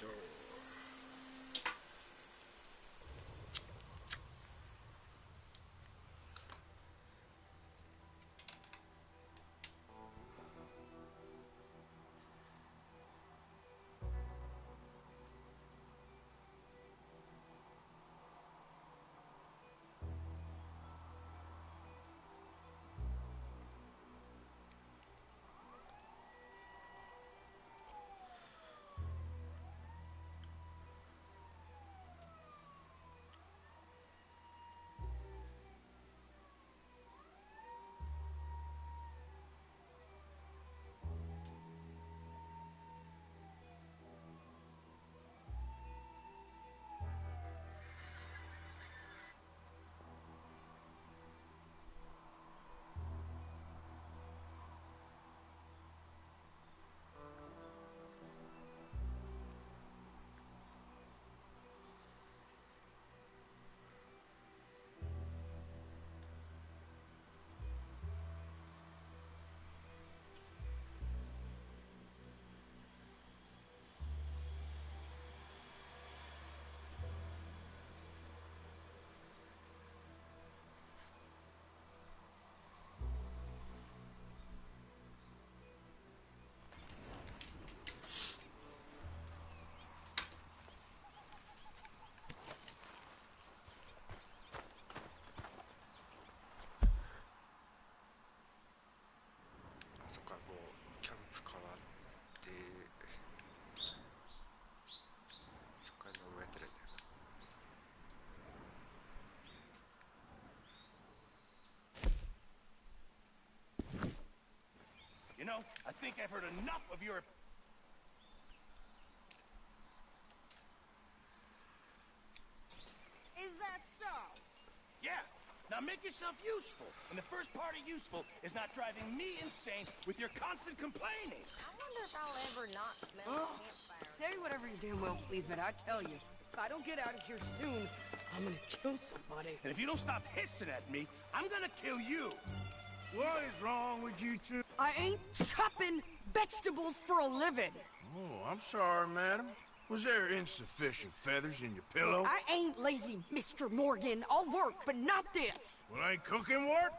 しょう。そっか、もうキャンプ変わってそっか、何もやってないんだよな。You know, I think I've heard enough of your... Is that so? Yeah. Now make yourself useful. And the first part of useful is not driving me insane with your constant complaining. I wonder if I'll ever not smell a campfire. Say whatever you damn well please, but I tell you, if I don't get out of here soon, I'm gonna kill somebody. And if you don't stop hissing at me, I'm gonna kill you. What is wrong with you two? I ain't chopping vegetables for a living. Oh, I'm sorry, madam. Was there insufficient feathers in your pillow? I ain't lazy, Mr. Morgan. I'll work, but not this. Well, ain't cooking work?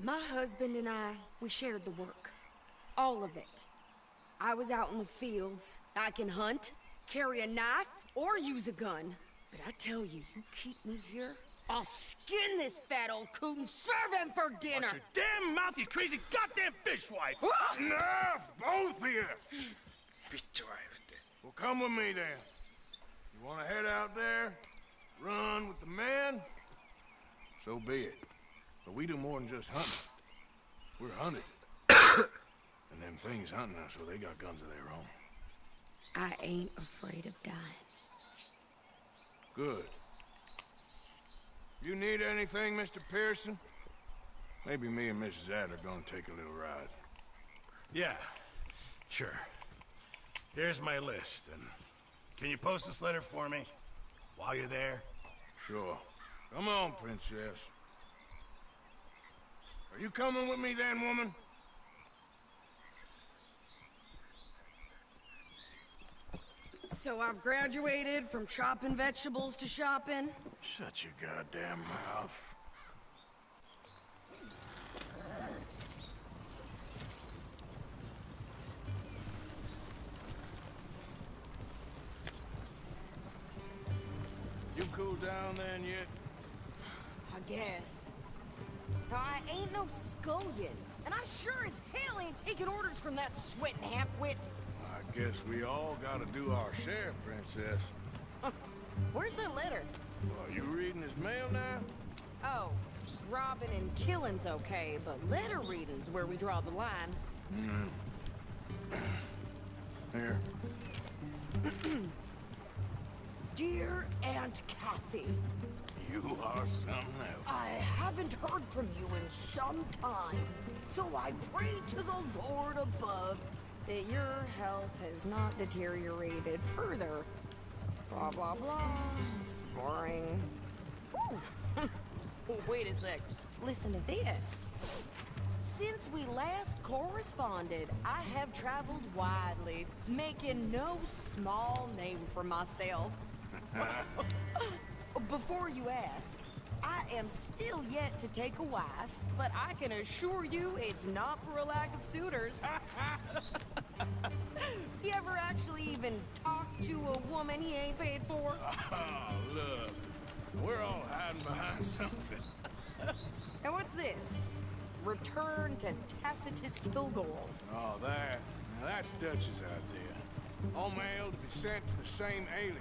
My husband and I, we shared the work. All of it. I was out in the fields. I can hunt, carry a knife, or use a gun. But I tell you, you keep me here, I'll skin this fat old coot and serve him for dinner. Watch your damn mouth, you crazy goddamn fishwife! Enough, both of you! ビッチワイフって。 Well, come with me then. You want to head out there, run with the men? So be it. But we do more than just hunting. We're hunted. And them things hunting us, so they got guns of their own. I ain't afraid of dying. Good. You need anything, Mr. Pearson? Maybe me and Mrs. Adler are gonna take a little ride. Yeah, sure. Here's my list, and can you post this letter for me while you're there? Sure. Come on, princess. Are you coming with me then, woman? So I've graduated from chopping vegetables to shopping. Shut your goddamn mouth. You cool down then yet? I guess. I ain't no scullion, and I sure as hell ain't taking orders from that sweating half-wit. I guess we all gotta do our share, princess. Where's that letter? Are you reading his mail now? Oh, robbing and killing's okay, but letter reading's where we draw the line. Here. Dear Aunt Kathy, You are something else. I haven't heard from you in some time, so I pray to the Lord above that your health has not deteriorated further. Blah, blah, blah. It's boring. Ooh. Wait a sec. Listen to this. Since we last corresponded, I have traveled widely, making no small name for myself. Before you ask, I am still yet to take a wife, but I can assure you it's not for a lack of suitors. You ever actually even talk to a woman he ain't paid for? Oh, look. We're all hiding behind something. And what's this? Return to Tacitus Kilgore. Oh, that. Now that's Dutch's idea. All mail to be sent to the same alias.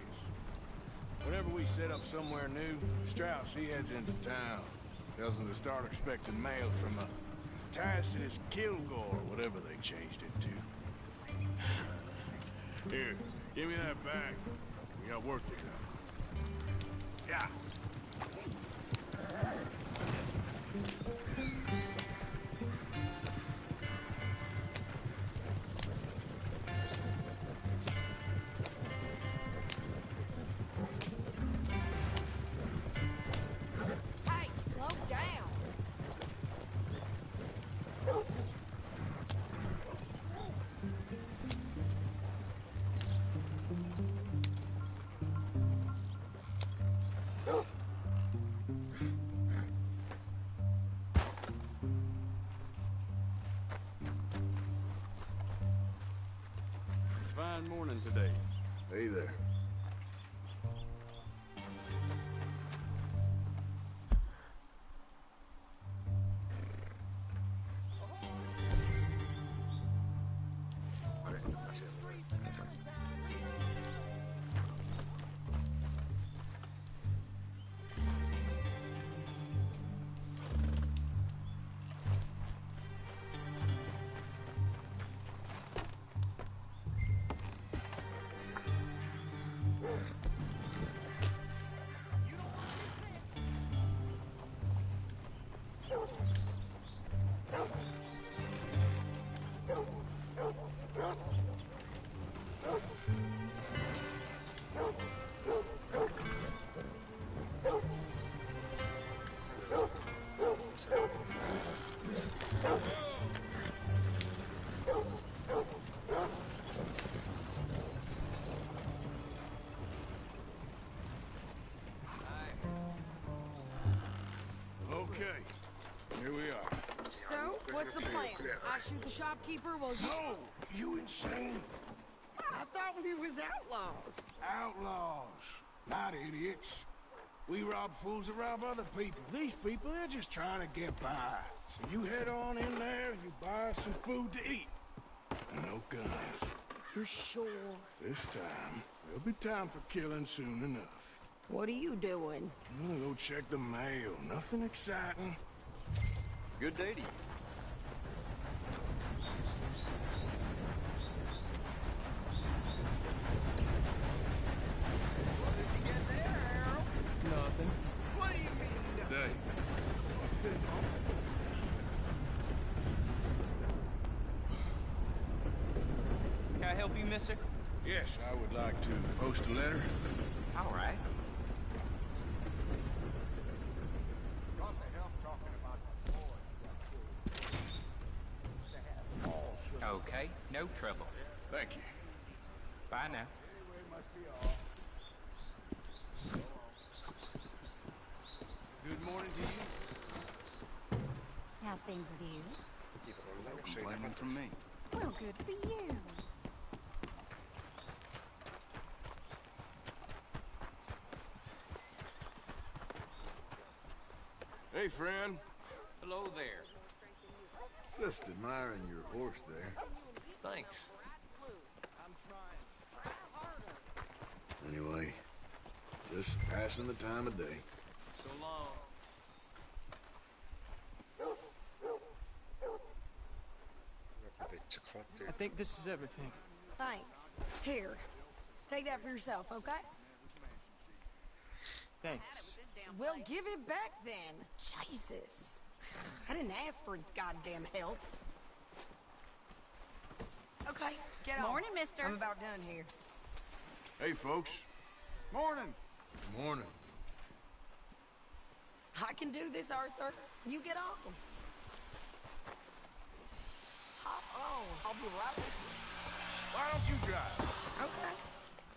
Whenever we set up somewhere new, Strauss, he heads into town. Tells them to start expecting mail from a Tacitus Kilgore, whatever they changed it to. Here, give me that bag. We got work to do. Yeah. Hey, slow down. Fine morning today. Hey there. Okay, here we are. So, what's the plan? I shoot the shopkeeper while you... No, you insane? I thought we was outlaws. Outlaws, not idiots. We rob fools that rob other people. These people, they're just trying to get by. So you head on in there and you buy some food to eat. And no guns. You're sure? This time, there'll be time for killing soon enough. What are you doing? I'm gonna go check the mail. Nothing exciting. Good day to you. What did you get there, Harold? Nothing. What do you mean? Day. Can I help you, mister? Yes, I would like to post a letter. All right. Okay, no trouble. Thank you. Bye now. Good morning to you. How's things with you? Complaining from me. Well, good for you. Hey, friend. Hello there. Just admiring your horse there. Thanks. Anyway, just passing the time of day. So long. I I think this is everything. Thanks. Here. Take that for yourself, okay? Thanks. Well, give it back then. Jesus. I didn't ask for his goddamn help. Okay, get on. Morning, mister. I'm about done here. Hey, folks. Morning. Morning. I can do this, Arthur. You get on. Hop on. I'll be right with you. Why don't you drive? Okay.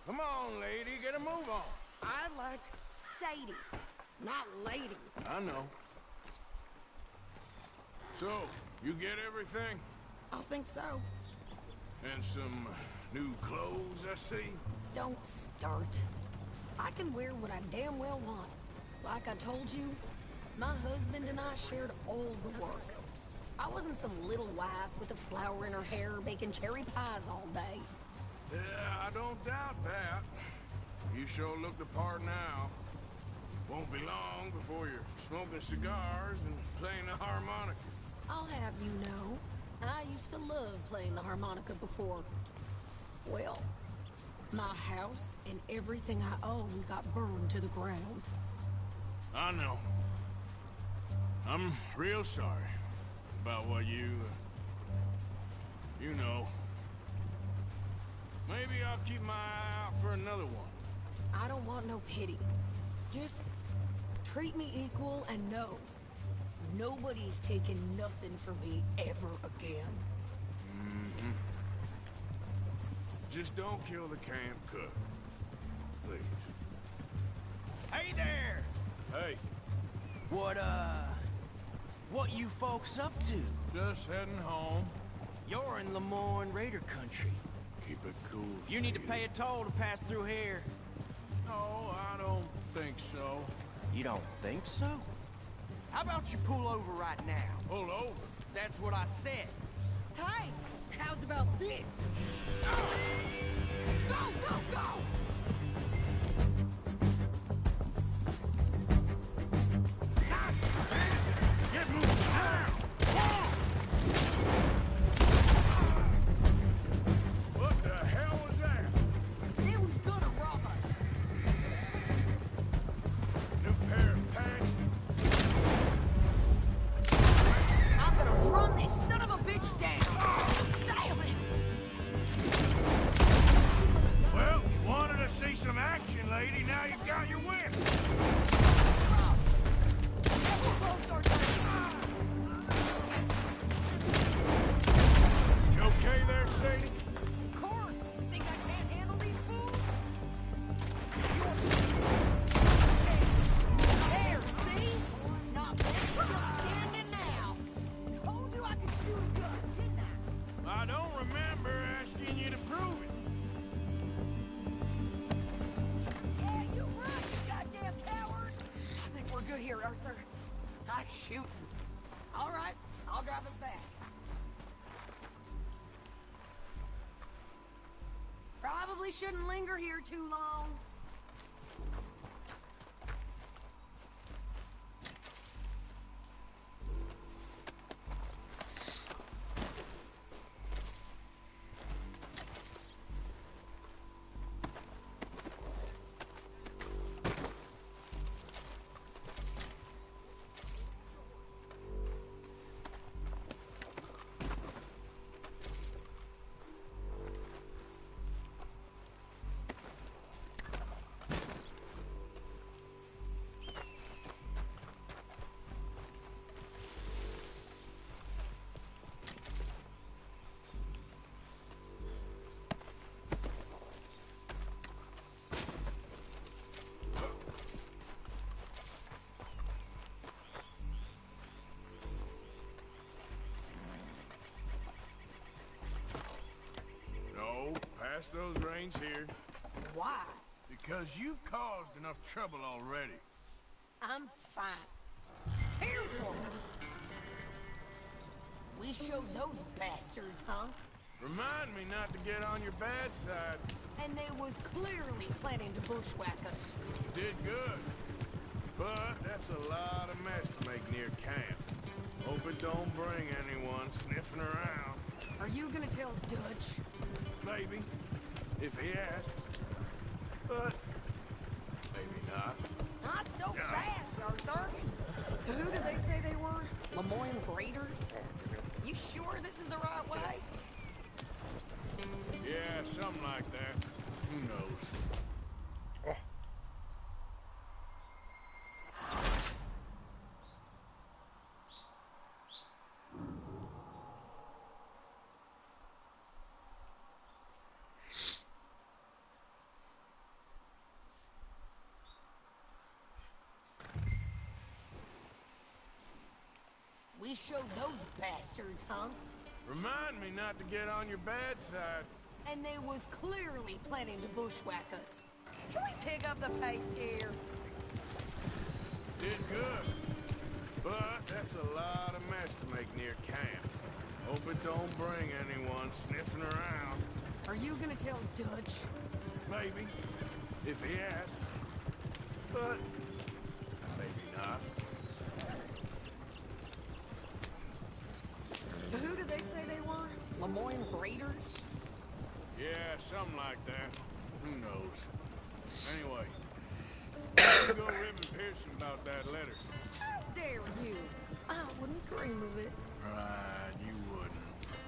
Come on, lady, get a move on. I like Sadie, not lady. I know. So, you get everything? I think so. And some new clothes, I see? Don't start. I can wear what I damn well want. Like I told you, my husband and I shared all the work. I wasn't some little wife with a flower in her hair baking cherry pies all day. Yeah, I don't doubt that. You sure look the part now. Won't be long before you're smoking cigars and playing the harmonica. I'll have you know, I used to love playing the harmonica before. Well, my house and everything I own got burned to the ground. I know. I'm real sorry about what you know. Maybe I'll keep my eye out for another one. I don't want no pity. Just treat me equal and know nobody's taking nothing from me ever again. Mm-hmm. Just don't kill the camp cook. Please. Hey there! Hey, What you folks up to? just heading home. You're in Lemoyne Raider country. Keep it cool. You need to Sadie. pay a toll to pass through here. No, I don't think so. You don't think so? How about you pull over right now? Pull over. That's what I said. Hey, how's about this? Go, go, go! Get moving now! What the hell was that? They was gonna rob us. New pair of pants? I'm gonna run this son of a bitch down. Damn it! Well, you wanted to see some action, lady. Now you got your whip. You okay there, Sadie? Of course! You think I can't handle these fools? There, see? Not bad. Still standing now. Told you I could shoot a gun, didn't I? I don't remember asking you to prove it. Yeah, you right, you goddamn coward! I think we're good here, Arthur. Nice shooting. All right, I'll drive us back. Probably shouldn't linger here too long. No, pass those reins here. Why? Because you've caused enough trouble already. I'm fine. Careful! We showed those bastards, huh? Remind me not to get on your bad side. And they was clearly planning to bushwhack us. You did good. But that's a lot of mess to make near camp. Hope it don't bring anyone sniffing around. Are you gonna tell Dutch? Maybe, if he asks. But maybe not. Not so fast, Arthur. So who did they say they were? Lemoyne Raiders? You sure this is the right way? Yeah, something like that. Who knows? You showed those bastards, huh? Remind me not to get on your bad side. And they was clearly planning to bushwhack us. Can we pick up the pace here? Did good. But that's a lot of mess to make near camp. Hope it don't bring anyone sniffing around. Are you gonna tell Dutch? Maybe. If he asks. But maybe not. So who did they say they were? Lemoyne Raiders? Yeah, something like that. Who knows? Anyway, you go ribbon piercing about that letter. How dare you? I wouldn't dream of it. Right, you wouldn't.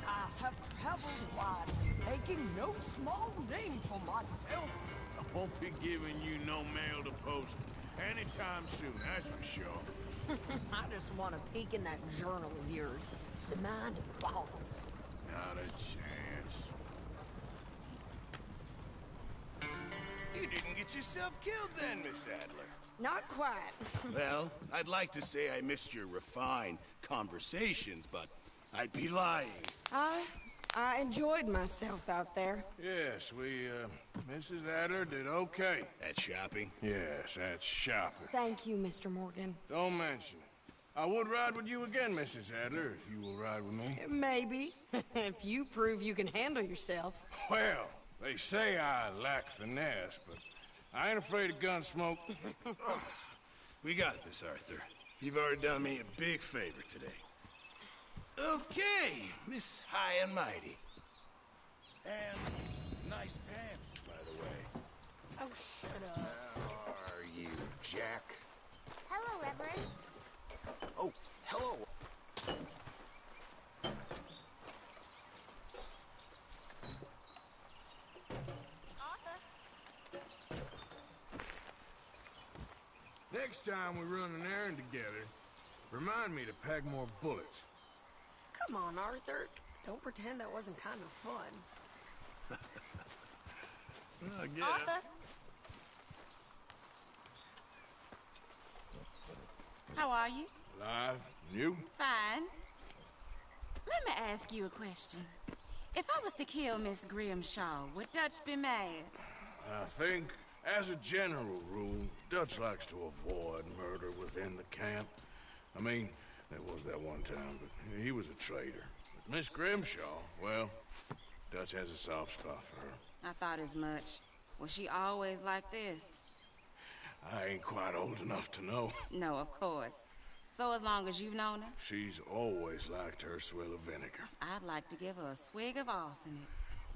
I have traveled wide, making no small name for myself. I won't be giving you no mail to post anytime soon, that's for sure. I just want to peek in that journal of yours. The mind boggles. Not a chance. You didn't get yourself killed then, Miss Adler. Not quite. Well, I'd like to say I missed your refined conversations, but I'd be lying. I enjoyed myself out there. Yes, Mrs. Adler did okay. At shopping? Yes, that's shopping. Thank you, Mr. Morgan. Don't mention it. I would ride with you again, Mrs. Adler, if you will ride with me. Maybe. If you prove you can handle yourself. Well, they say I lack finesse, but I ain't afraid of gun smoke. We got this, Arthur. You've already done me a big favor today. Okay, Miss High and Mighty. And nice pants, by the way. Oh, shut up. How are you, Jack? Hello, Reverend. Oh, hello. Next time we run an errand together, remind me to pack more bullets. Come on, Arthur. Don't pretend that wasn't kind of fun. I guess. Arthur? How are you? Alive? You? Fine. Let me ask you a question. If I was to kill Miss Grimshaw, would Dutch be mad? I think, as a general rule, Dutch likes to avoid murder within the camp. I mean, there was that one time, but he was a traitor. But Miss Grimshaw, well, Dutch has a soft spot for her. I thought as much. Was she always like this? I ain't quite old enough to know. No, of course. So as long as you've known her, She's always liked her swill of vinegar. I'd like to give her a swig of arsenic.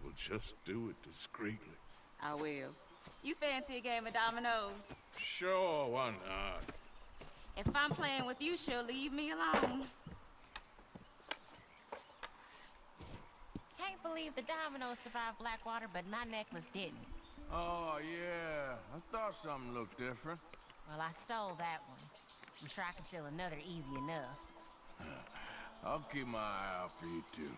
We'll just do it discreetly. I will. You fancy a game of dominoes? Sure, why not? If I'm playing with you, she'll leave me alone. Can't believe the dominoes survived Blackwater, but my necklace didn't. Oh, yeah. I thought something looked different. Well, I stole that one. I'm sure I can steal another easy enough. I'll keep my eye out for you, too.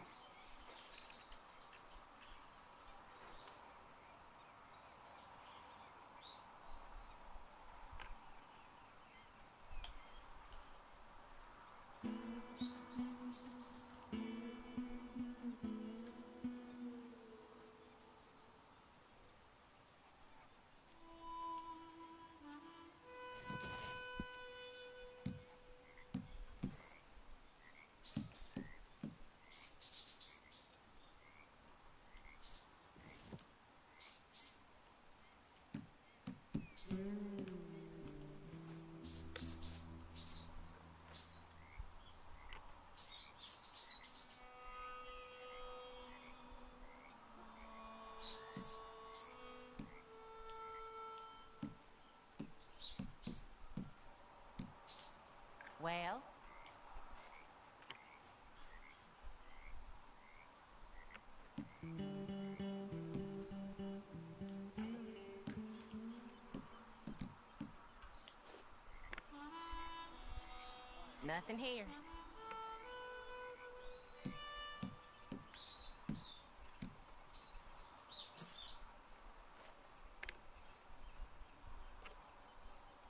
Well? Nothing here.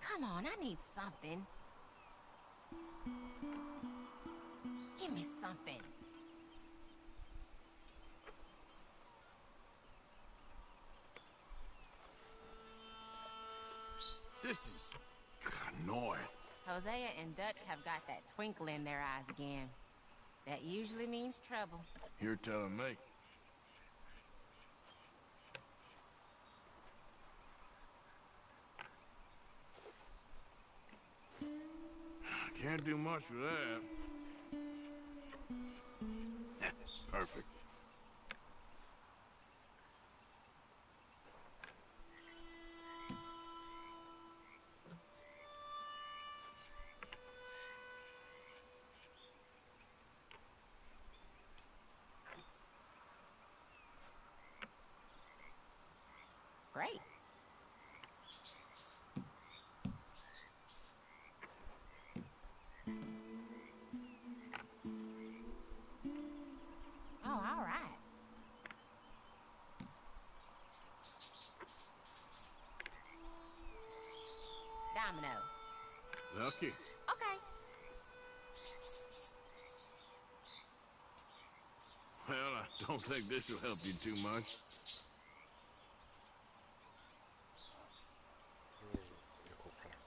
Come on, I need something. Give me something. This is annoying. Hosea and Dutch have got that twinkle in their eyes again. That usually means trouble. You're telling me. Can't do much with that. Perfect. Great. Oh, all right. Domino. Lucky. Okay. Well, I don't think this will help you too much. 이거 봐라.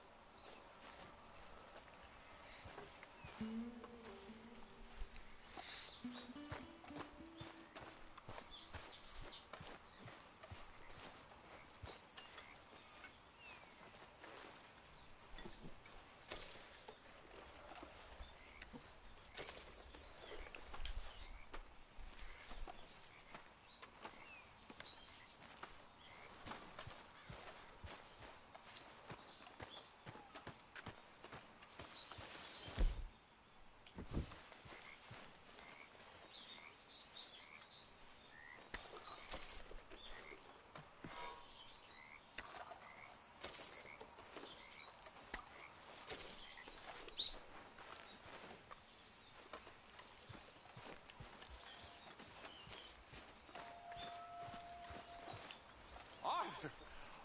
Arthur!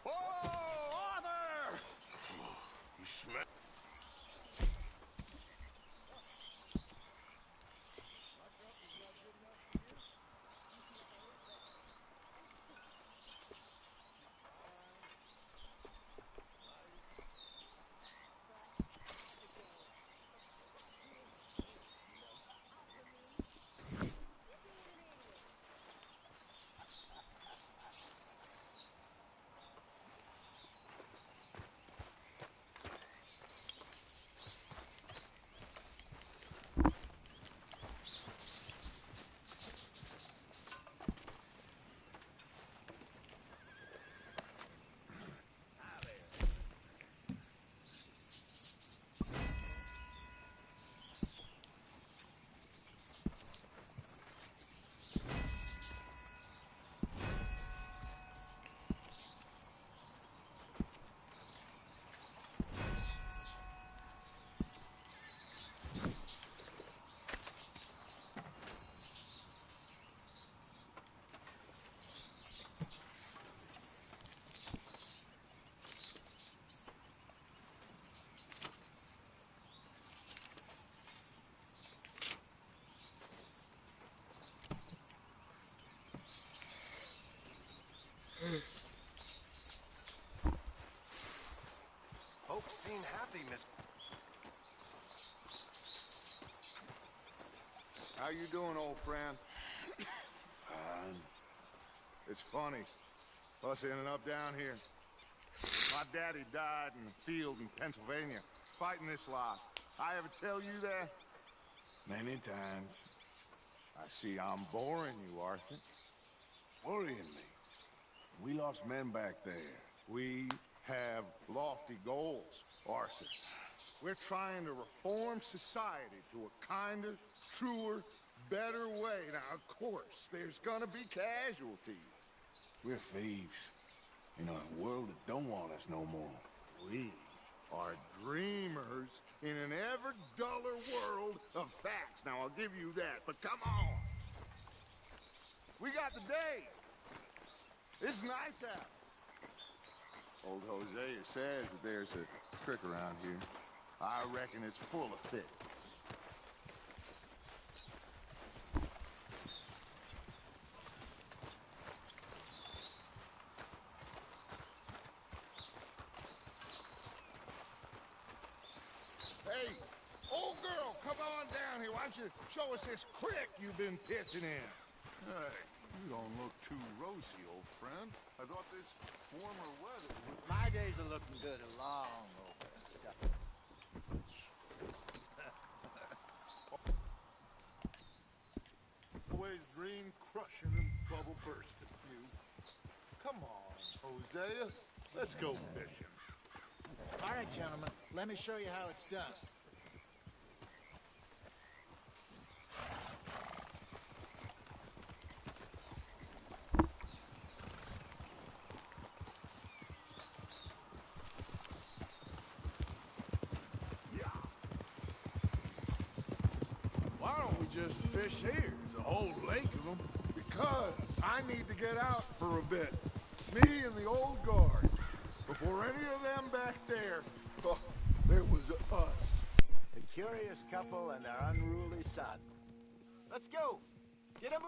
Oh, Arthur! You smell... Folks seem happy, Miss... How you doing, old friend? Fine. It's funny, us ending up down here. My daddy died in the field in Pennsylvania, fighting this lot. I ever tell you that? Many times. I see I'm boring you, Arthur. Worrying me. We lost men back there. We have lofty goals, Arthur. We're trying to reform society to a kinder, truer, better way. Now, of course, there's gonna be casualties. We're thieves. In a world that don't want us no more. We are dreamers in an ever duller world of facts. Now, I'll give you that, but come on. We got the day. It's nice out. Old Hosea says that there's a trick around here. I reckon it's full of fit. down here. Why don't you show us this creek you've been pitching in? Hey, you don't look too rosy, old friend. I thought this warmer weather would... My days are looking good along over. Always dream crushing and bubble bursting, you. Come on, Hosea. Let's go fishing. All right, gentlemen. Let me show you how it's done. Why don't we just fish here? There's a whole lake of them. Because I need to get out for a bit. Me and the old guard. Before any of them back there, oh, there was us. The curious couple and their unruly son. Let's go. Get him.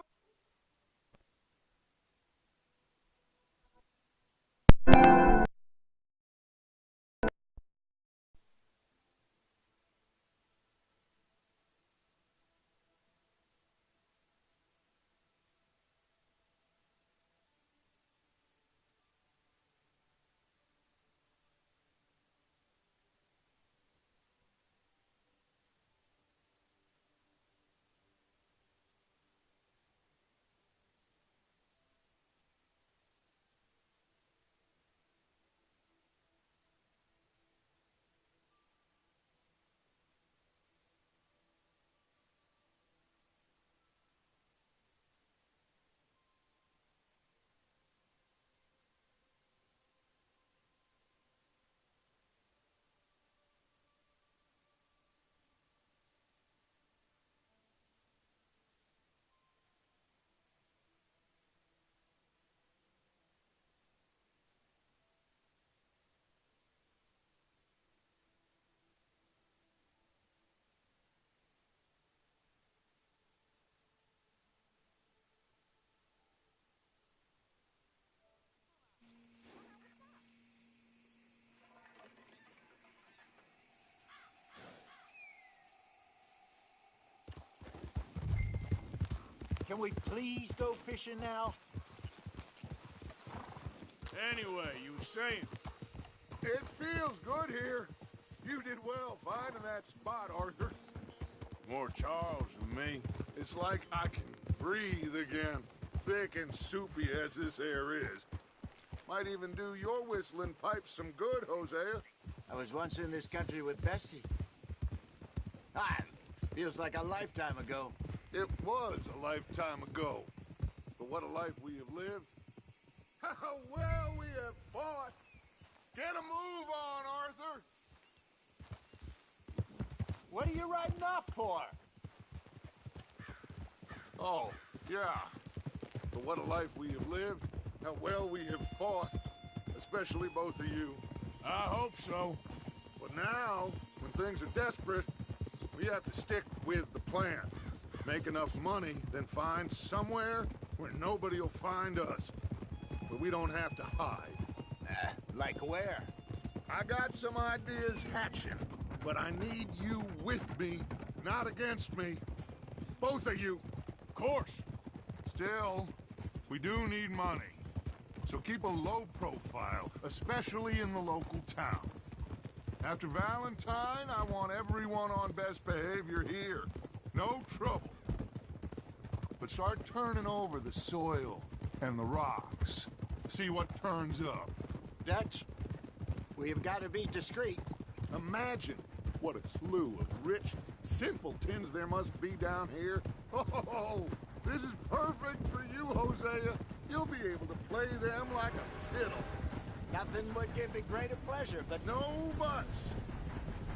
Can we please go fishing now? Anyway, you were saying? It feels good here. You did well finding that spot, Arthur. More Charles than me. It's like I can breathe again, thick and soupy as this air is. Might even do your whistling pipes some good, Hosea. I was once in this country with Bessie. Feels like a lifetime ago. It was a lifetime ago. But what a life we have lived. How well we have fought. Get a move on, Arthur. What are you riding off for? Oh, yeah. But what a life we have lived. How well we have fought. Especially both of you. I hope so. But now, when things are desperate, we have to stick with the plan. Make enough money, then find somewhere where nobody will find us. Where we don't have to hide. Like where? I got some ideas hatching, but I need you with me, not against me. Both of you. Of course. Still, we do need money. So keep a low profile, especially in the local town. After Valentine, I want everyone on best behavior here. No trouble. But start turning over the soil and the rocks. See what turns up. Dutch, we've got to be discreet. Imagine what a slew of rich simpletons there must be down here. Oh, this is perfect for you, Hosea. You'll be able to play them like a fiddle. Nothing would give me greater pleasure, but no buts.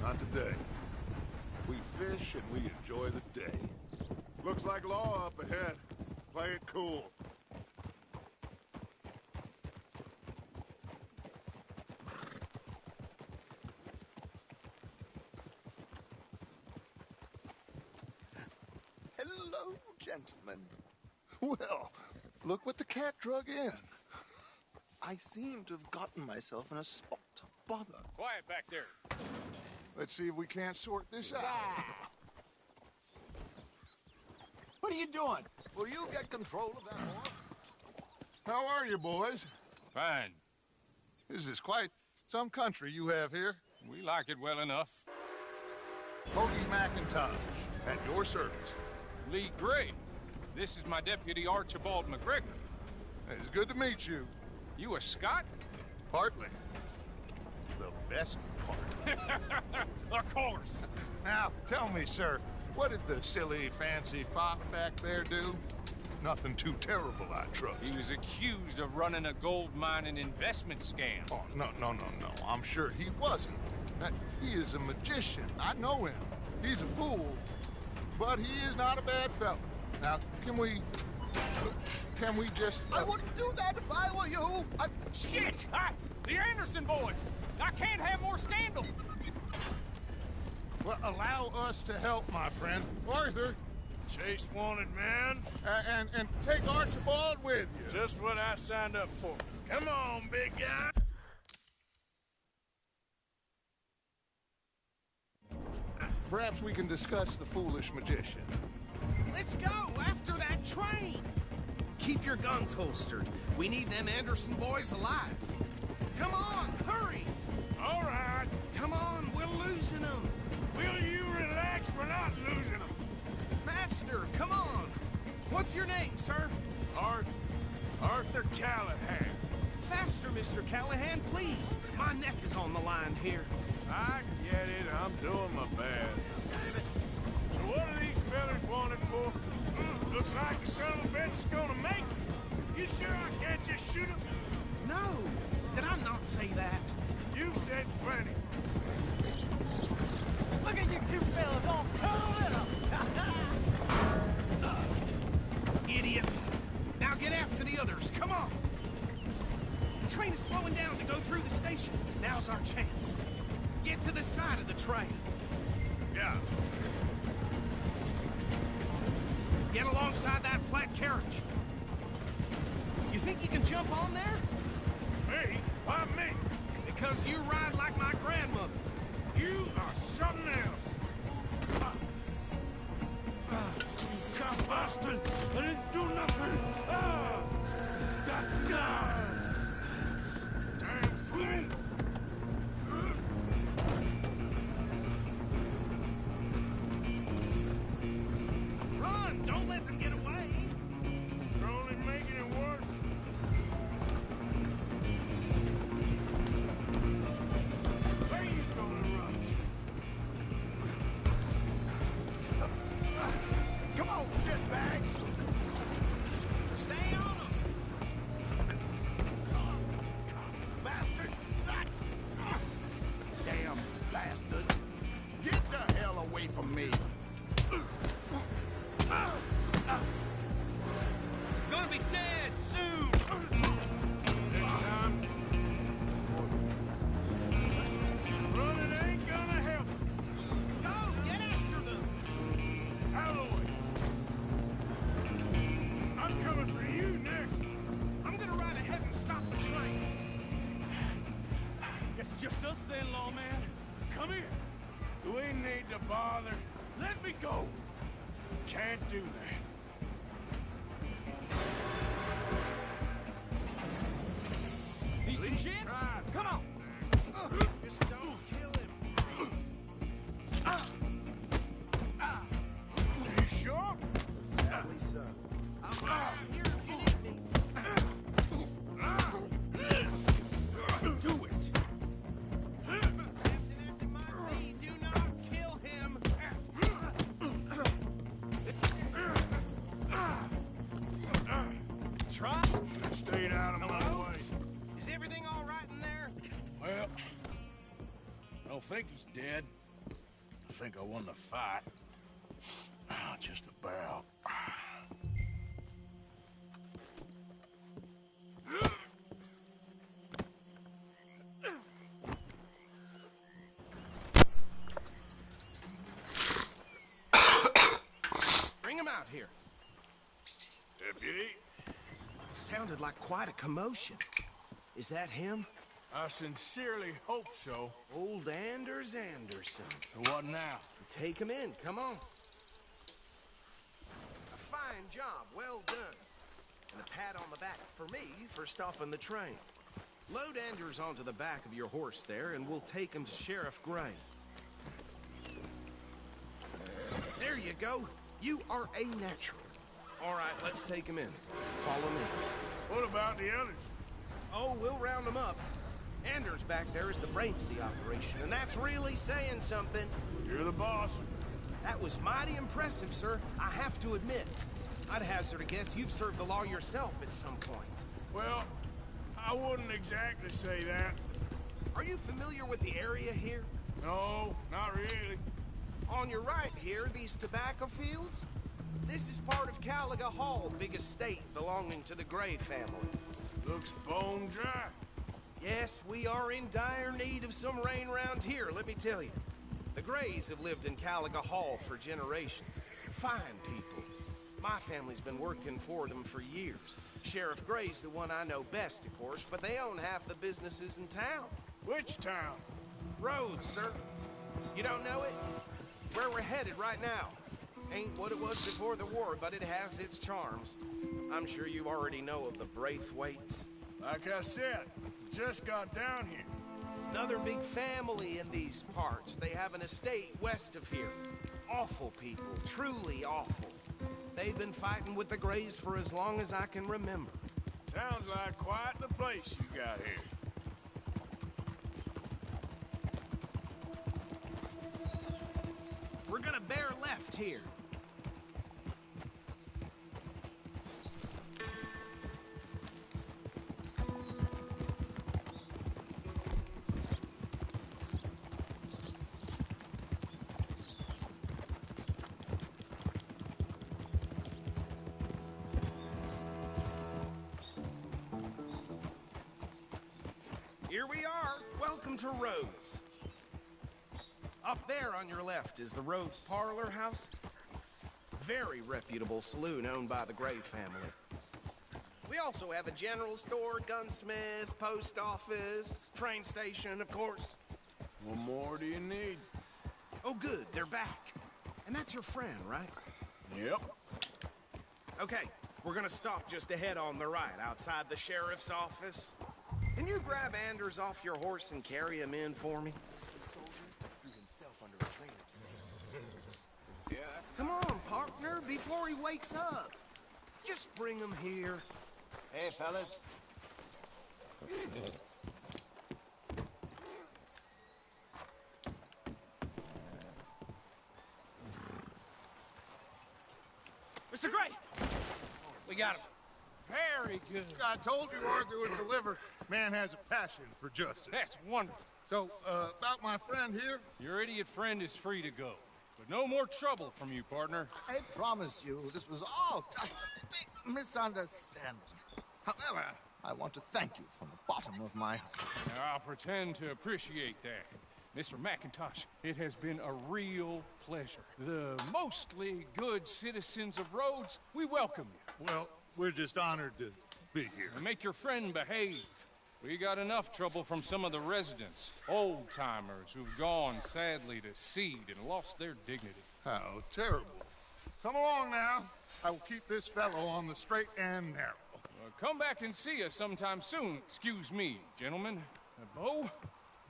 Not today. We fish and we enjoy the day. Looks like law up ahead. Play it cool. Hello, gentlemen. Well, look what the cat drug in. I seem to have gotten myself in a spot of bother. Quiet back there. Let's see if we can't sort this out. are you doing? Will you get control of that horse? How are you, boys? Fine. This is quite some country you have here. We like it well enough. Cody McIntosh, at your service. Lee Gray. This is my deputy Archibald McGregor. It's good to meet you. You a Scot? Partly. The best part. Of course. Now, tell me, sir, what did the silly, fancy fop back there do? Nothing too terrible, I trust. He was accused of running a gold mining investment scam. Oh, no. I'm sure he wasn't. He is a magician. I know him. He's a fool, but he is not a bad fellow. Now, can we just... I wouldn't do that if I were you. Shit! The Anderson boys! I can't have more scandal! Well, allow us to help, my friend. Arthur! Chase wanted man. And take Archibald with you. Just what I signed up for. Come on, big guy. Perhaps we can discuss the foolish magician. Let's go after that train! Keep your guns holstered. We need them Anderson boys alive. Come on, hurry! All right. Come on, we're losing them. Will you relax? We're not losing them. Faster, come on. What's your name, sir? Arthur Callahan. Faster, Mr. Callahan, please. My neck is on the line here. I get it. I'm doing my best. So what are these fellas wanted for? Looks like the son of a bitch is gonna make it. You sure I can't just shoot him? No. Did I not say that? You said plenty. Look at you two fellas all curled up! Idiot. Now get after the others. Come on. The train is slowing down to go through the station. Now's our chance. Get to the side of the train. Yeah. Get alongside that flat carriage. You think you can jump on there? Me? Why me? Because you ride like my grandmother. You are something else. You cop bastard! I didn't do nothing! Got guys! Damn fool! Run! Don't let them get away! You're only making it worse. Where you gonna run to? Come on, shitbag. Stay on them! Bastard. Damn bastard. Get the hell away from me. Gonna be dead soon! Next time. Running ain't gonna help. Go! Get after them! Out of the way. I'm coming for you next. I'm gonna ride ahead and stop the train. Guess it's just us then, lawman. Come here. Do we need to bother? Let me go. Can't do that. Need some gin? Try. Come on! Just don't kill him. You sure? Sadly so. I'm right here if you need me. Do it! Captain S. might be. Do not kill him! Try? Stayed out of my way. Is everything all right in there? Well, I don't think he's dead. I think I won the fight. Just about. Bring him out here. Deputy, Sounded like quite a commotion. Is that him? I sincerely hope so. Old Anders Anderson. So what now? Take him in, come on. A fine Fine job, well done. And a pat on the back for me for stopping the train. Load Anders onto the back of your horse there, and we'll take him to Sheriff Gray. There you go. You are a natural. All right, let's take him in. Follow me. What about the others? Oh, we'll round them up. Anders back there is the brains of the operation, and that's really saying something. You're the boss. That was mighty impressive, sir. I have to admit. I'd hazard a guess you've served the law yourself at some point. Well, I wouldn't exactly say that. Are you familiar with the area here? No, not really. On your right here, these tobacco fields? This is part of Caliga Hall, big estate belonging to the Gray family. Looks bone dry. Yes, we are in dire need of some rain round here, let me tell you. The Grays have lived in Caliga Hall for generations. Fine people. My family's been working for them for years. Sheriff Gray's the one I know best, of course, but they own half the businesses in town. Which town? Rhodes, sir. You don't know it? Where we're headed right now. Ain't what it was before the war, but it has its charms. I'm sure you already know of the Braithwaites. Like I said, just got down here. Another big family in these parts. They have an estate west of here. Awful people, truly awful. They've been fighting with the Grays for as long as I can remember. Sounds like quite the place you got here. We're gonna bear left here. Here we are. Welcome to Rhodes. Up there on your left is the Rhodes Parlor House. Very reputable saloon owned by the Gray family. We also have a general store, gunsmith, post office, train station, of course. What more do you need? Oh, good, they're back. And that's your friend, right? Yep. Okay, we're gonna stop just ahead on the right, outside the sheriff's office. Can you grab Anders off your horse and carry him in for me? Yeah. Come on, partner, before he wakes up. Just bring him here. Hey, fellas. Mr. Gray! We got him. Very good. I told you Arthur would deliver. Man has a passion for justice. That's wonderful. So, about my friend here? Your idiot friend is free to go. But no more trouble from you, partner. I promise you, this was all just a big misunderstanding. However, I want to thank you from the bottom of my heart. Now, I'll pretend to appreciate that. Mr. McIntosh, it has been a real pleasure. The mostly good citizens of Rhodes, we welcome you. Well, we're just honored to be here. And make your friend behave. We got enough trouble from some of the residents, old-timers who've gone, sadly, to seed and lost their dignity. How terrible. Come along now. I will keep this fellow on the straight and narrow. Come back and see us sometime soon. Excuse me, gentlemen. Bo,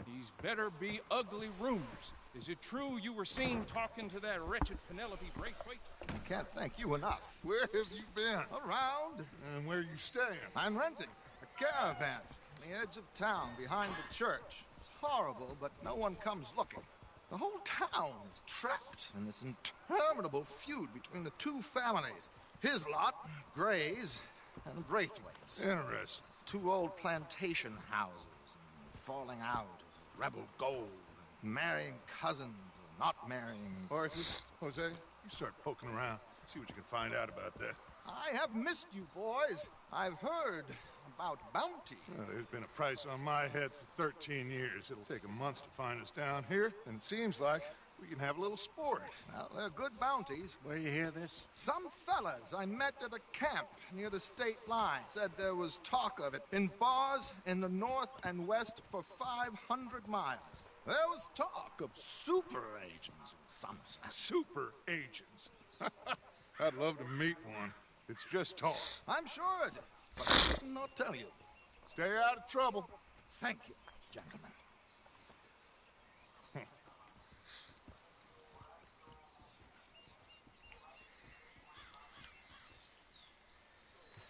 these better be ugly rumors. Is it true you were seen talking to that wretched Penelope Braithwaite? I can't thank you enough. Where have you been? Around. And where are you staying? I'm renting a caravan on the edge of town behind the church. It's horrible, but no one comes looking. The whole town is trapped in this interminable feud between the two families. His lot, Gray's, and Braithwaite's. Interesting. Two old plantation houses, and falling out of rebel gold, marrying cousins or not marrying. Arthur, Jose, you start poking around. See what you can find out about that. I have missed you, boys. I've heard about bounty. Well, there's been a price on my head for 13 years. It'll take a month to find us down here, and it seems like we can have a little sport. Well, they're good bounties. Where you hear this? Some fellas I met at a camp near the state line said there was talk of it in bars in the north and west for 500 miles. There was talk of super agents, some say. Super agents. I'd love to meet one. It's just talk. I'm sure it is, but I did not tell you. Stay out of trouble. Thank you, gentlemen.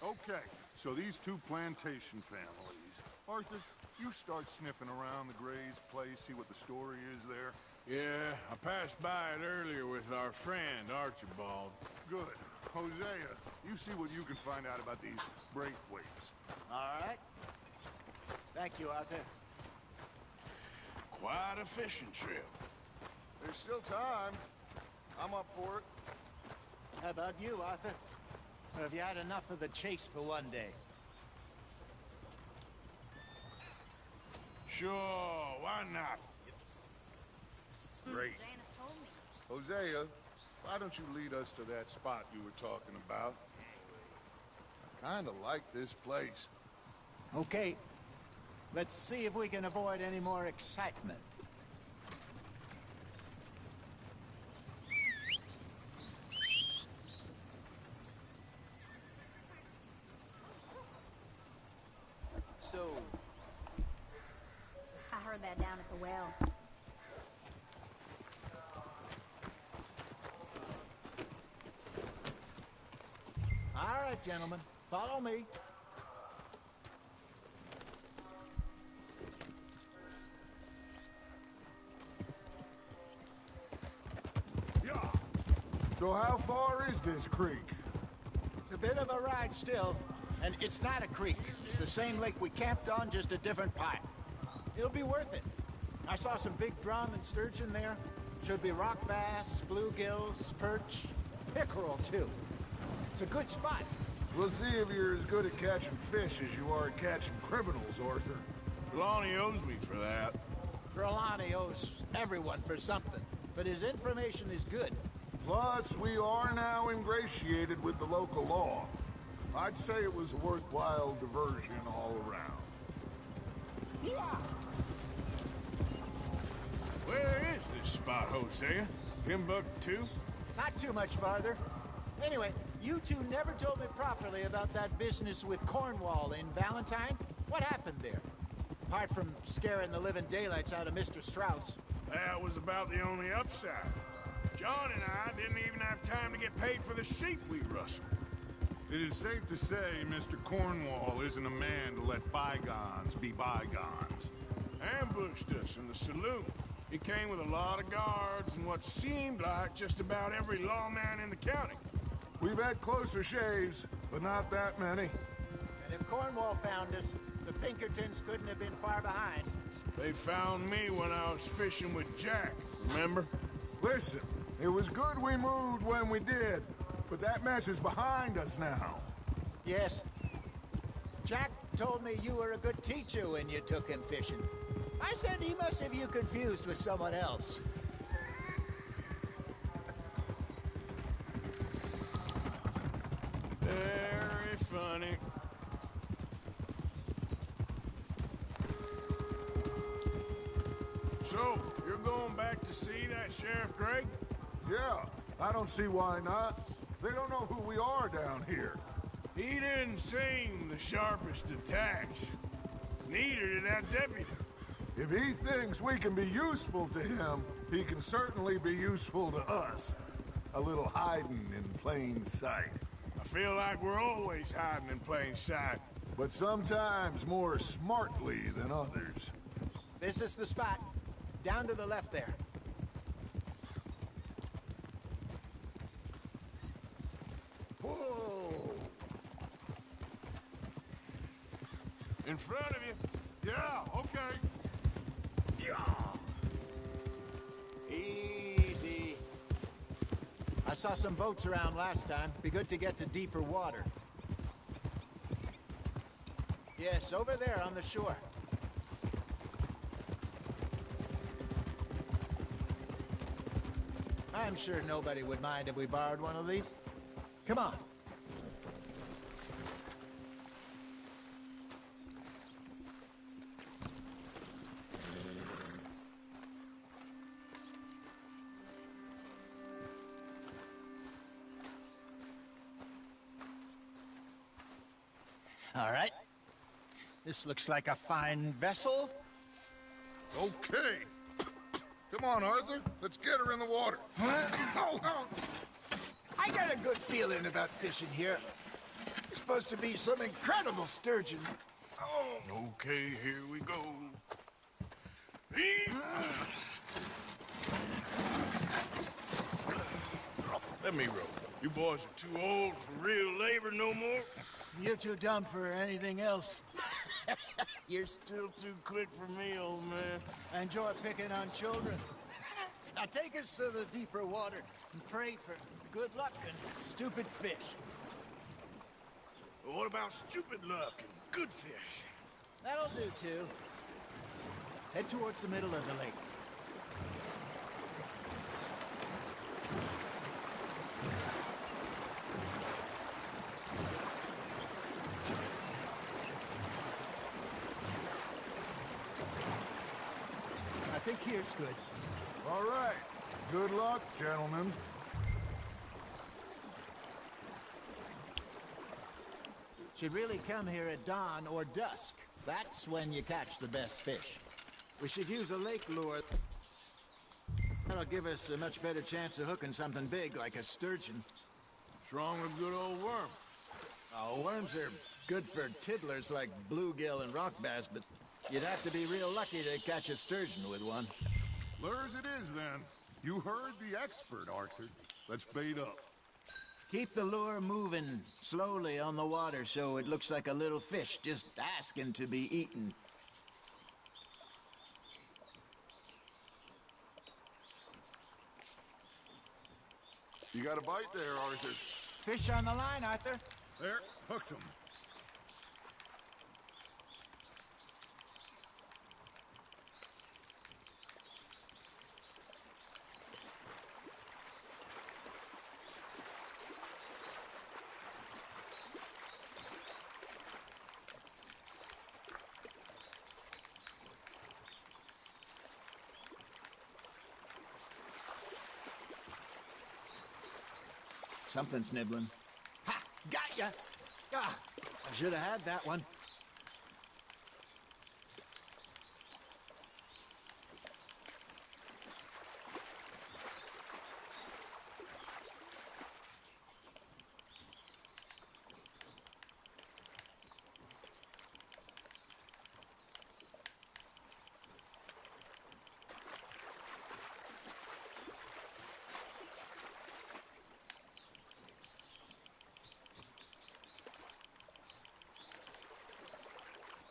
Okay, so these two plantation families. Arthur, you start sniffing around the Gray's place, see what the story is there. Yeah, I passed by it earlier with our friend, Archibald. Good. Hosea, you see what you can find out about these Braithwaites. All right. Thank you, Arthur. Quite a fishing trip. There's still time. I'm up for it. How about you, Arthur? Or have you had enough of the chase for one day? Sure, why not? Great. Hosea, why don't you lead us to that spot you were talking about? I kinda like this place. Okay. Let's see if we can avoid any more excitement. So... I heard that down at the well. All right, gentlemen. Follow me. Yeah. So how far is this creek? It's a bit of a ride still, and it's not a creek. It's the same lake we camped on, just a different part. It'll be worth it. I saw some big drum and sturgeon there. Should be rock bass, bluegills, perch, pickerel too. It's a good spot. We'll see if you're as good at catching fish as you are at catching criminals, Arthur. Trelawney owes me for that. Trelawney owes everyone for something, but his information is good. Plus, we are now ingratiated with the local law. I'd say it was a worthwhile diversion all around. Yeah. Where is this spot, Hosea? Timbuktu? Not too much farther. Anyway, you two never told me properly about that business with Cornwall in Valentine. What happened there? Apart from scaring the living daylights out of Mr. Strauss. That was about the only upside. John and I didn't even have time to get paid for the sheep we rustled. It is safe to say Mr. Cornwall isn't a man to let bygones be bygones. Ambushed us in the saloon. He came with a lot of guards and what seemed like just about every lawman in the county. We've had closer shaves, but not that many. And if Cornwall found us, the Pinkertons couldn't have been far behind. They found me when I was fishing with Jack, remember? Listen, it was good we moved when we did, but that mess is behind us now. Yes. Jack told me you were a good teacher when you took him fishing. I said he must have you confused with someone else. Very funny. So, you're going back to see that Sheriff Gregg? Yeah, I don't see why not. They don't know who we are down here. He didn't seem the sharpest attacks. Neither did that deputy. If he thinks we can be useful to him, he can certainly be useful to us. A little hiding in plain sight. I feel like we're always hiding in plain sight. But sometimes more smartly than others. This is the spot. Down to the left there. Whoa! In front of you. Yeah, okay. Easy. I saw some boats around last time. Be good to get to deeper water. Yes, over there on the shore. I'm sure nobody would mind if we borrowed one of these. Come on. All right. This looks like a fine vessel. Okay. Come on, Arthur. Let's get her in the water. I got a good feeling about fishing here. It's supposed to be some incredible sturgeon. Okay, here we go. Let me row. You boys are too old for real labor no more. You're too dumb for anything else. You're still too quick for me, old man. I enjoy picking on children. Now take us to the deeper water and pray for good luck and stupid fish. Well, what about stupid luck and good fish? That'll do, too. Head towards the middle of the lake. I think here's good. All right. Good luck, gentlemen. Should really come here at dawn or dusk. That's when you catch the best fish. We should use a lake lure. That'll give us a much better chance of hooking something big like a sturgeon. What's wrong with good old worm? Oh, worms are good for tiddlers like bluegill and rock bass, but you'd have to be real lucky to catch a sturgeon with one. Lures it is, then. You heard the expert, Arthur. Let's bait up. Keep the lure moving slowly on the water so it looks like a little fish just asking to be eaten. You got a bite there, Arthur. Fish on the line, Arthur. There, hooked him. Something's nibbling. Ha! Got ya! Ah, I should have had that one.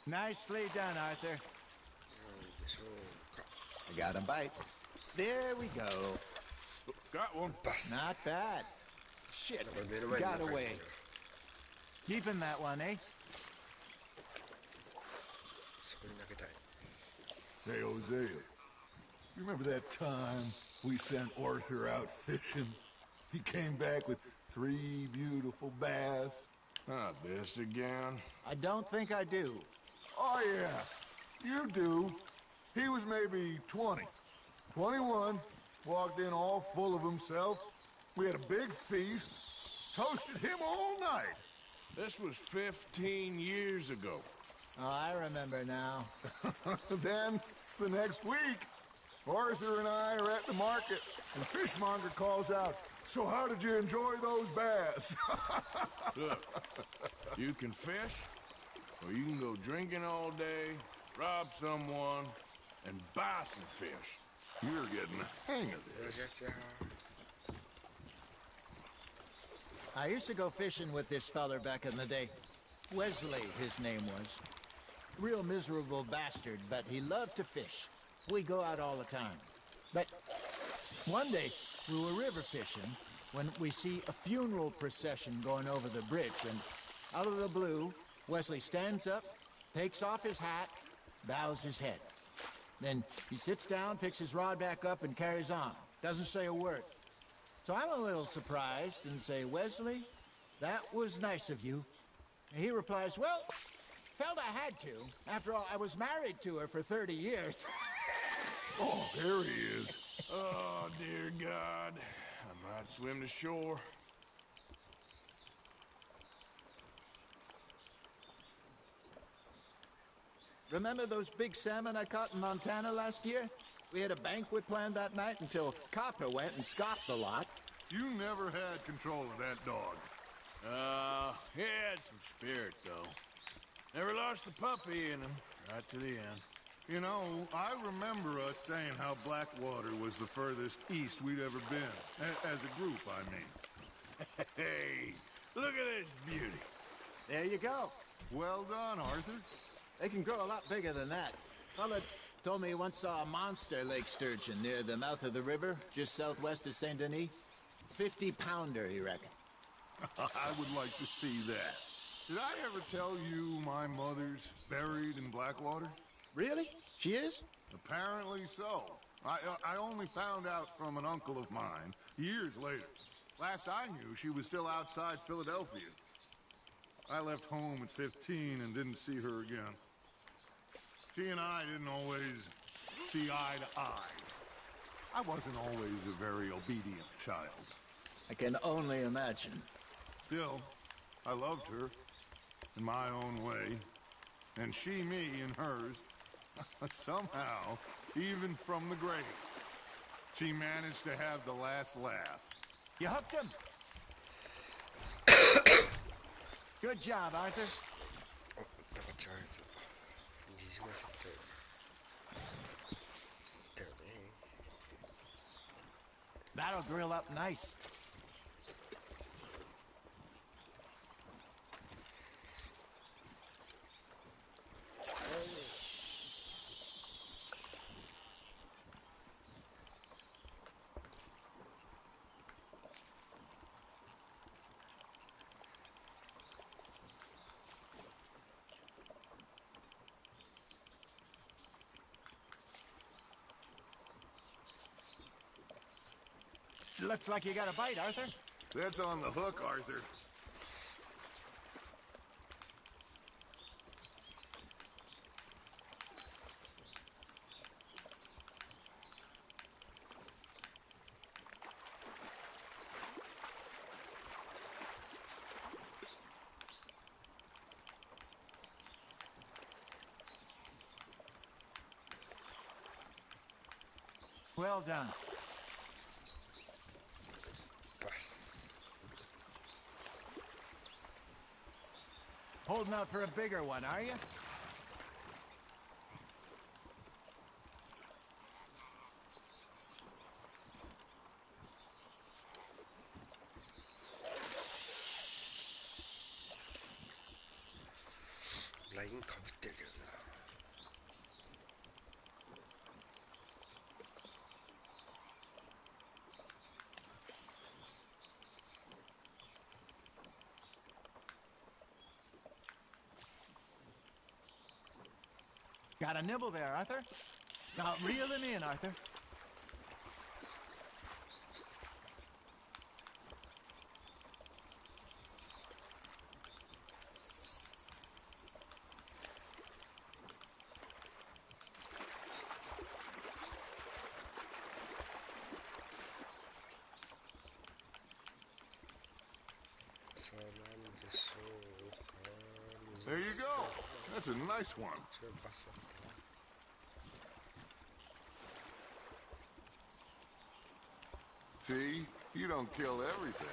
Nicely done, Arthur. I got a bite. There we go. Got one. Not bad. Shit, got away. Keeping that one, eh? Hey, Hosea. You remember that time we sent Arthur out fishing? He came back with 3 beautiful bass. Not this again. I don't think I do. Oh, yeah. You do. He was maybe 20. 21. Walked in all full of himself. We had a big feast. Toasted him all night. This was 15 years ago. Oh, I remember now. Then, the next week, Arthur and I are at the market, and the fishmonger calls out, "So how did you enjoy those bass?" Look, you can fish, or you can go drinking all day, rob someone, and buy some fish. You're getting the hang of this. I used to go fishing with this feller back in the day. Wesley, his name was. Real miserable bastard, but he loved to fish. We'd go out all the time. But one day, we were river fishing when we see a funeral procession going over the bridge, and out of the blue, Wesley stands up, takes off his hat, bows his head. Then he sits down, picks his rod back up, and carries on. Doesn't say a word. So I'm a little surprised and say, "Wesley, that was nice of you." And he replies, "Well, felt I had to. After all, I was married to her for 30 years. Oh, there he is. Oh, dear God. I might swim to shore. Remember those big salmon I caught in Montana last year? We had a banquet planned that night until Copper went and scoffed the lot. You never had control of that dog. He had some spirit, though. Never lost the puppy in him, right to the end. You know, I remember us saying how Blackwater was the furthest east we'd ever been. As a group, I mean. Hey, look at this beauty. There you go. Well done, Arthur. They can grow a lot bigger than that. Fella told me he once saw a monster lake sturgeon near the mouth of the river, just southwest of Saint Denis. 50-pounder, he reckoned. I would like to see that. Did I ever tell you my mother's buried in Blackwater? Really? She is? Apparently so. I only found out from an uncle of mine years later. Last I knew, she was still outside Philadelphia. I left home at 15 and didn't see her again. She and I didn't always see eye to eye. I wasn't always a very obedient child. I can only imagine. Still, I loved her in my own way, and she me in hers. Somehow, even from the grave, she managed to have the last laugh. You hooked him. Good job, Arthur. That'll grill up nice. Looks like you got a bite, Arthur. That's on the hook, Arthur. Well done. Holding out for a bigger one, are you? 라인 가부 때려나. Got a nibble there, Arthur. Now reel him in, Arthur. There you go. That's a nice one. See? You don't kill everything.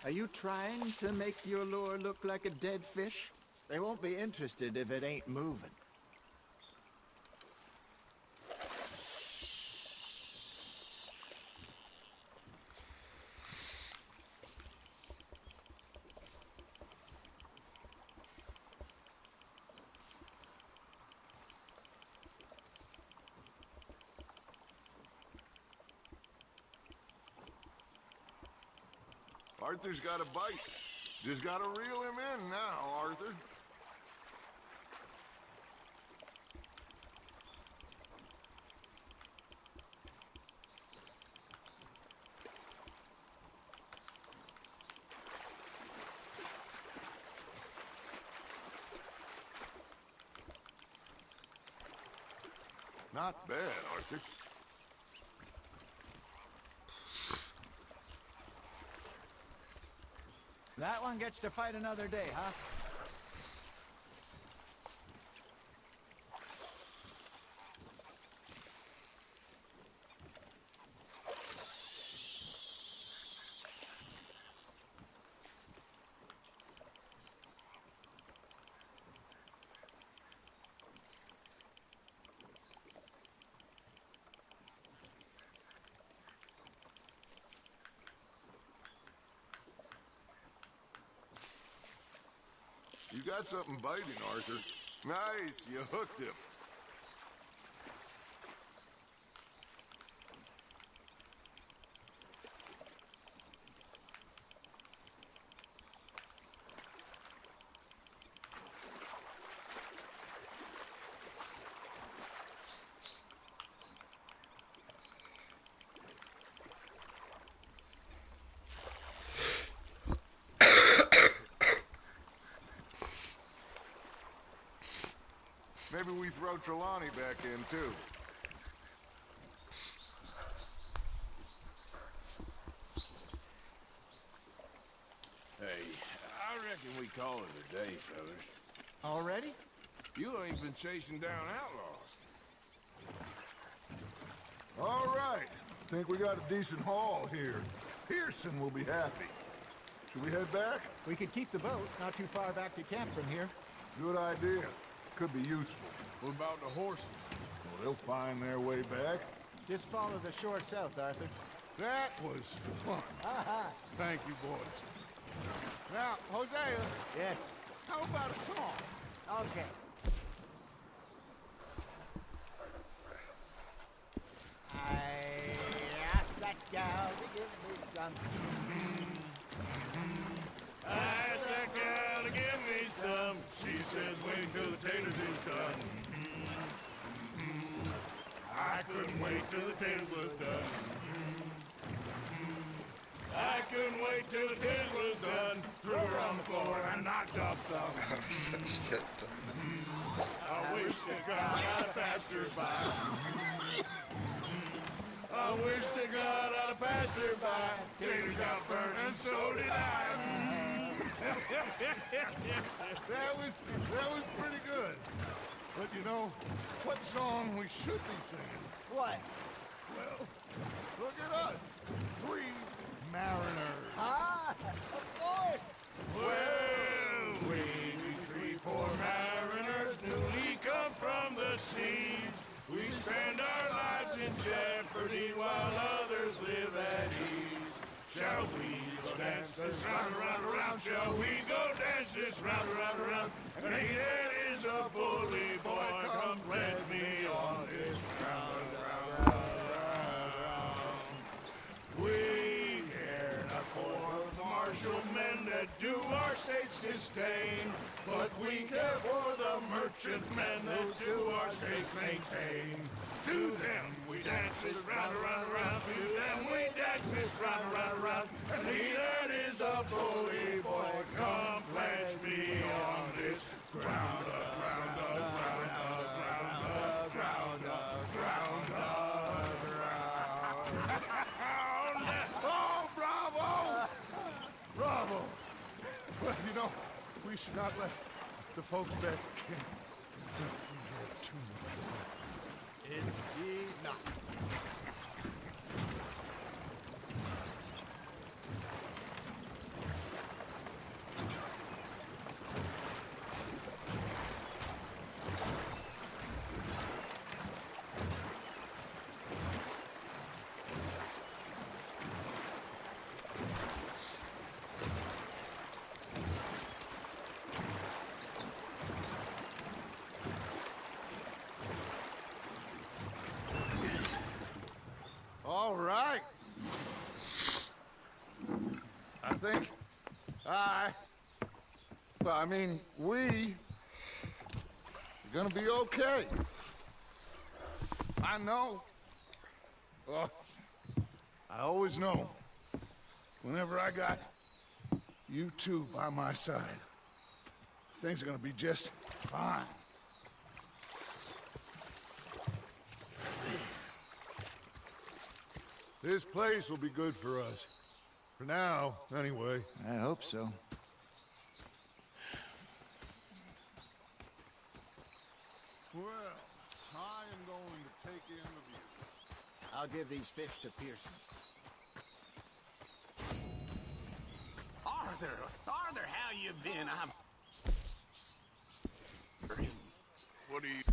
Are you trying to make your lure look like a dead fish? They won't be interested if it ain't moving. Arthur's got a bite. Just gotta reel him in now, Arthur. Not bad, Arthur. That one gets to fight another day, huh? You got something biting, Arthur. Nice, you hooked him. Maybe we throw Trelawney back in, too. Hey, I reckon we call it a day, fellas. Already? You ain't been chasing down outlaws. All right. Think we got a decent haul here. Pearson will be happy. Should we head back? We could keep the boat not too far back to camp from here. Good idea. Could be useful. What about the horses? Well, they'll find their way back. Just follow the shore south, Arthur. That was fun. Thank you, boys. Now, Hosea, Yes. how about a song? Okay. I asked that gal to give me some. I asked that gal to give me some. She says wait till the taters is done. I couldn't wait till the taters was done. I couldn't wait till the taters was done. Threw her on the floor and knocked off some. I wish to God I'd passed her by. I wish to God I'd have passed her by. Taters got burned and so did I. That was pretty good. But you know, what song we should be singing? What? Well, look at us. 3 mariners. Ah, of course. Well, we 3 poor mariners newly come from the seas. We spend our lives in jeopardy while others live at ease. Shall we go dance this round, around, around? Shall we go dance this round, around, around? And he that is a bully boy, come pledge me on this round, round, round, round. We care not for the martial men that do our state's disdain, but we care for the merchant men that do our state's maintain. To them we dance this round, around, around. To them we dance this round, around, around. And he that is a bully boy, come pledge me on this ground up, ground up, ground up, ground up, ground up, ground up, ground. Oh, bravo! Bravo! Well, you know, we should not let the folks back in think we had too much fun. Indeed not. think we are gonna be okay. I know. Well, I always know. Whenever I got you two by my side, things are gonna be just fine. This place will be good for us. For now, anyway. I hope so. Well, I am going to take in the view. I'll give these fish to Pearson. Arthur, how you been? What do you...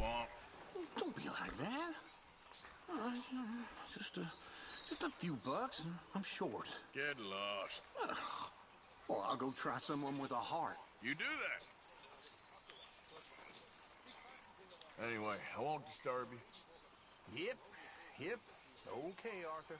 want? Don't be like that. Just a few bucks, and I'm short. Get lost. Well, I'll go try someone with a heart. You do that. Anyway, I won't disturb you. Yep. Okay, Arthur.